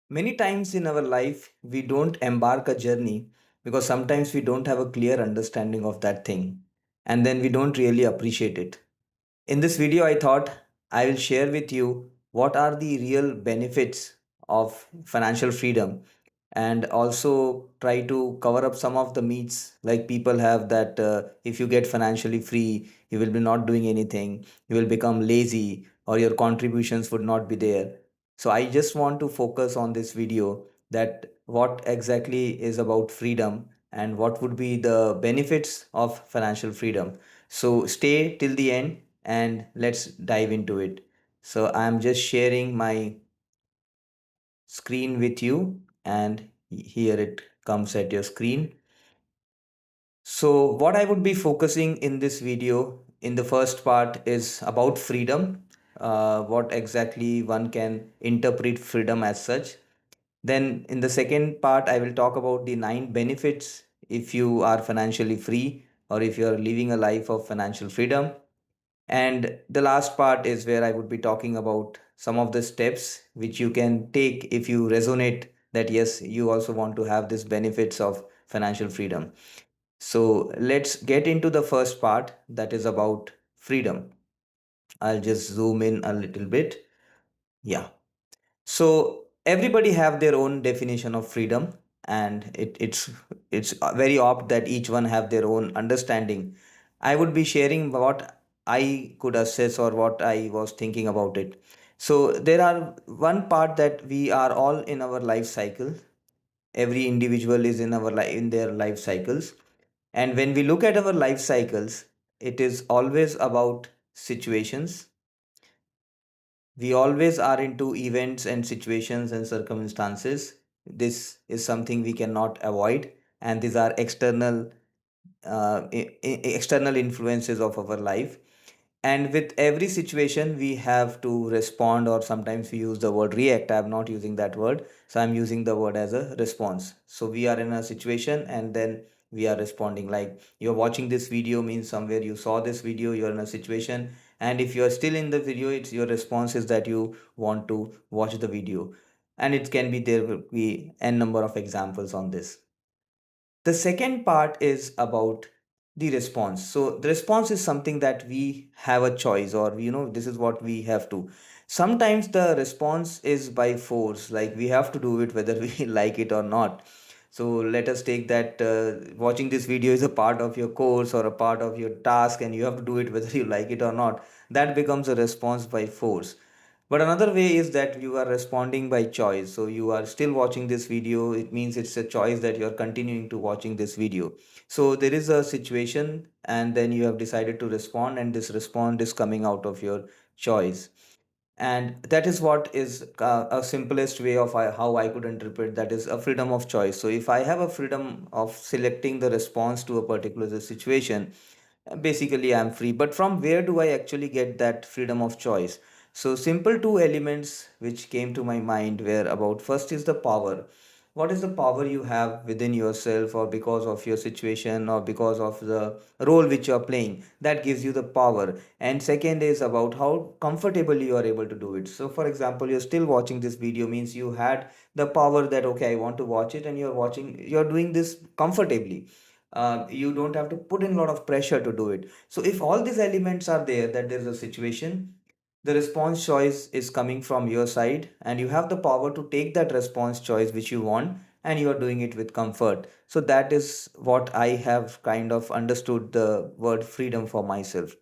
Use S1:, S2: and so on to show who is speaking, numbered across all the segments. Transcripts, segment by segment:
S1: Many times in our life, we don't embark a journey because sometimes we don't have a clear understanding of that thing and then we don't really appreciate it. In this video, I thought I will share with you what are the real benefits of financial freedom and also try to cover up some of the myths like people have that if you get financially free, you will be not doing anything, you will become lazy, or your contributions would not be there. So, I just want to focus on this video that what exactly is about freedom and what would be the benefits of financial freedom. So, stay till the end and let's dive into it. So I'm just sharing my screen with you, and here it comes at your screen. So what I would be focusing in this video in the first part is about freedom, what exactly one can interpret freedom as such. Then in the second part, I will talk about the 9 benefits if you are financially free or if you are living a life of financial freedom. And the last part is where I would be talking about some of the steps which you can take if you resonate that yes, you also want to have these benefits of financial freedom. So let's get into the first part that is about freedom. I'll just zoom in a little bit. Yeah. So everybody have their own definition of freedom, and it's very opt that each one have their own understanding. I would be sharing what I could assess or what I was thinking about it. So there are one part that we are all in our life cycle. Every individual is in our in their life cycles, and when we look at our life cycles, it is always about situations. We always are into events and situations and circumstances. This is something we cannot avoid, and these are external external influences of our life. And with every situation we have to respond, or sometimes we use the word react. I'm not using that word, so I'm using the word as a response. So we are in a situation and then we are responding. Like you're watching this video means somewhere you saw this video, you're in a situation, and if you're still in the video, it's your response is that you want to watch the video. And it can be, there will be n number of examples on this. The second part is about the response. So the response is something that we have a choice, or this is what we have to. Sometimes the response is by force, like we have to do it whether we like it or not. So let us take that watching this video is a part of your course or a part of your task, and you have to do it whether you like it or not. That becomes a response by force. But another way is that you are responding by choice. So you are still watching this video. It means it's a choice that you are continuing to watching this video. So there is a situation and then you have decided to respond, and this response is coming out of your choice. And that is what is a simplest way of how I could interpret that is a freedom of choice. So if I have a freedom of selecting the response to a particular situation, basically I'm free. But from where do I actually get that freedom of choice? So simple two elements which came to my mind were about, first is the power. What is the power you have within yourself, or because of your situation, or because of the role which you are playing, that gives you the power. And second is about how comfortable you are able to do it. So for example, you're still watching this video means you had the power that okay, I want to watch it, and you're doing this comfortably. You don't have to put in a lot of pressure to do it. So if all these elements are there, that there's a situation, the response choice is coming from your side, and you have the power to take that response choice which you want, and you are doing it with comfort. So that is what I have kind of understood the word freedom for myself.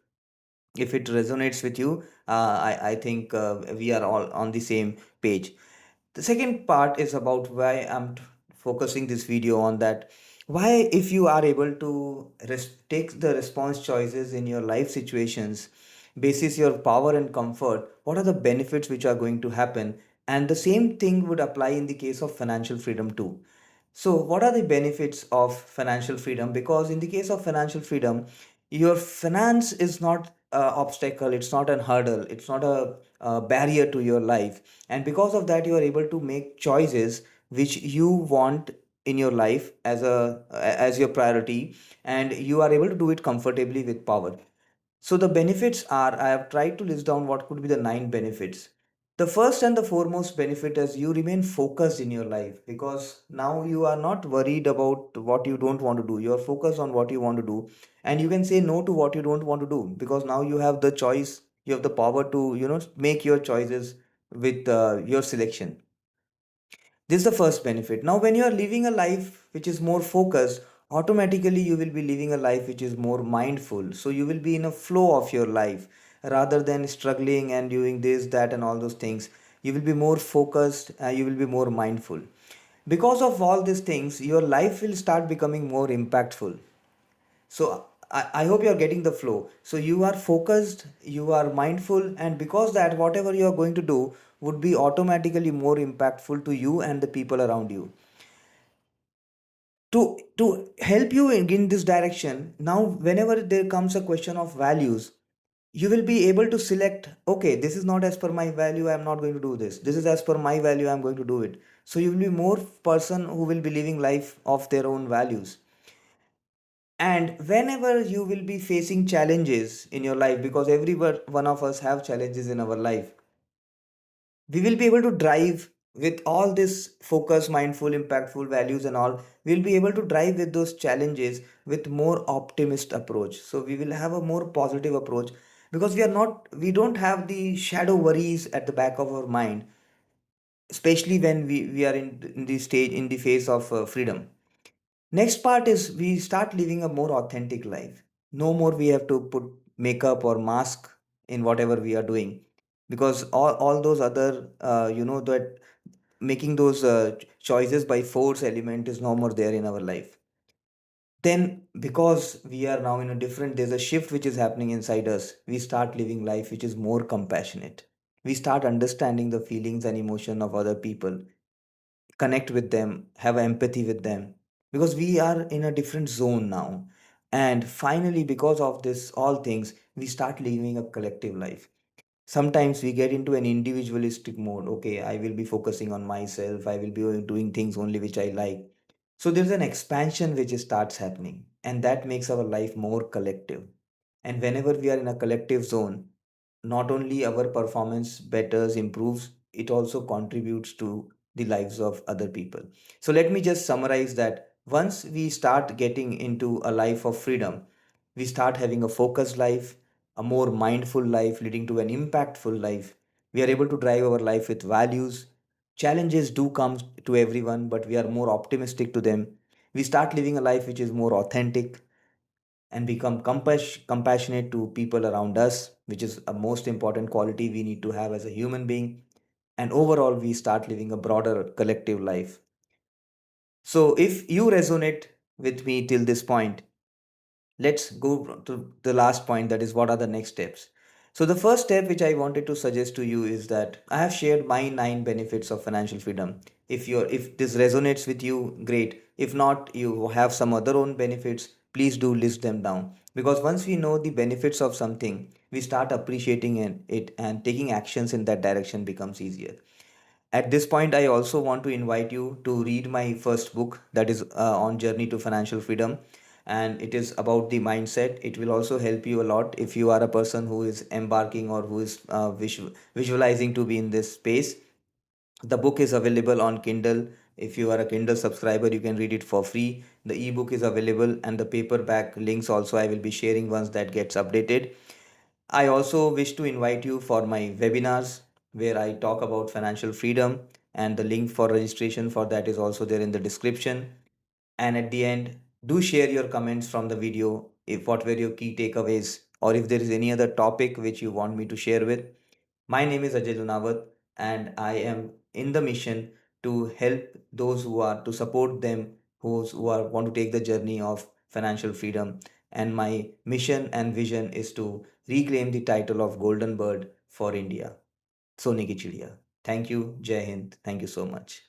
S1: If it resonates with you, I think we are all on the same page. The second part is about why focusing this video on that. Why, if you are able to take the response choices in your life situations, basis your power and comfort, what are the benefits which are going to happen? And the same thing would apply in the case of financial freedom too. So, what are the benefits of financial freedom? Because in the case of financial freedom, your finance is not a obstacle, it's not a hurdle, it's not a barrier to your life, and because of that, you are able to make choices which you want in your life as your priority, and you are able to do it comfortably with power. So the benefits are, I have tried to list down what could be the 9 benefits. The first and the foremost benefit is you remain focused in your life, because now you are not worried about what you don't want to do. You are focused on what you want to do, and you can say no to what you don't want to do, because now you have the choice, you have the power to, make your choices with your selection. This is the first benefit. Now, when you are living a life which is more focused, automatically you will be living a life which is more mindful. So you will be in a flow of your life rather than struggling and doing this, that, and all those things. You will be more focused, you will be more mindful. Because of all these things, your life will start becoming more impactful. So I hope you are getting the flow. So you are focused, you are mindful, and because that, whatever you are going to do would be automatically more impactful to you and the people around you. To help you in this direction, now whenever there comes a question of values, you will be able to select, okay, this is not as per my value, I am not going to do this. This is as per my value, I am going to do it. So you will be more person who will be living life of their own values. And whenever you will be facing challenges in your life, because every one of us have challenges in our life, we will be able to drive with all this focus, mindful, impactful values and all. We'll be able to drive with those challenges with more optimist approach. So we will have a more positive approach, because we don't have the shadow worries at the back of our mind, especially when we are in the stage, in the phase of freedom. Next part is we start living a more authentic life. No more we have to put makeup or mask in whatever we are doing, because all those other, that making those choices by force element is no more there in our life. Then, because we are now in a different, there's a shift which is happening inside us. We start living life which is more compassionate. We start understanding the feelings and emotion of other people, connect with them, have empathy with them, because we are in a different zone now. And finally, because of this, all things, we start living a collective life. Sometimes we get into an individualistic mode. Okay, I will be focusing on myself, I will be doing things only which I like. So there's an expansion which starts happening, and that makes our life more collective. And whenever we are in a collective zone, not only our performance betters, improves, it also contributes to the lives of other people. So let me just summarize that once we start getting into a life of freedom, we start having a focused life, a more mindful life leading to an impactful life. We are able to drive our life with values. Challenges do come to everyone, but we are more optimistic to them. We start living a life which is more authentic and become compassionate to people around us, which is a most important quality we need to have as a human being. And overall, we start living a broader collective life. So, if you resonate with me till this point, let's go to the last point, that is, what are the next steps. So the first step which I wanted to suggest to you is that I have shared my 9 benefits of financial freedom. If this resonates with you, great. If not, you have some other own benefits, please do list them down, because once we know the benefits of something, we start appreciating it, and taking actions in that direction becomes easier. At this point, I also want to invite you to read my first book, that is on journey to financial freedom, and it is about the mindset. It will also help you a lot if you are a person who is embarking or who is visualizing to be in this space. The book is available on Kindle. If you are a Kindle subscriber, you can read it for free. The ebook is available, and the paperback links also I will be sharing once that gets updated. I also wish to invite you for my webinars where I talk about financial freedom, and the link for registration for that is also there in the description. And at the end, do share your comments from the video, if what were your key takeaways, or if there is any other topic which you want me to share with. My name is Ajay Lunawat, and I am in the mission to help those who are, to support them who are want to take the journey of financial freedom. And my mission and vision is to reclaim the title of Golden Bird for India. Sone ki Chidiya. Thank you. Jai Hind. Thank you so much.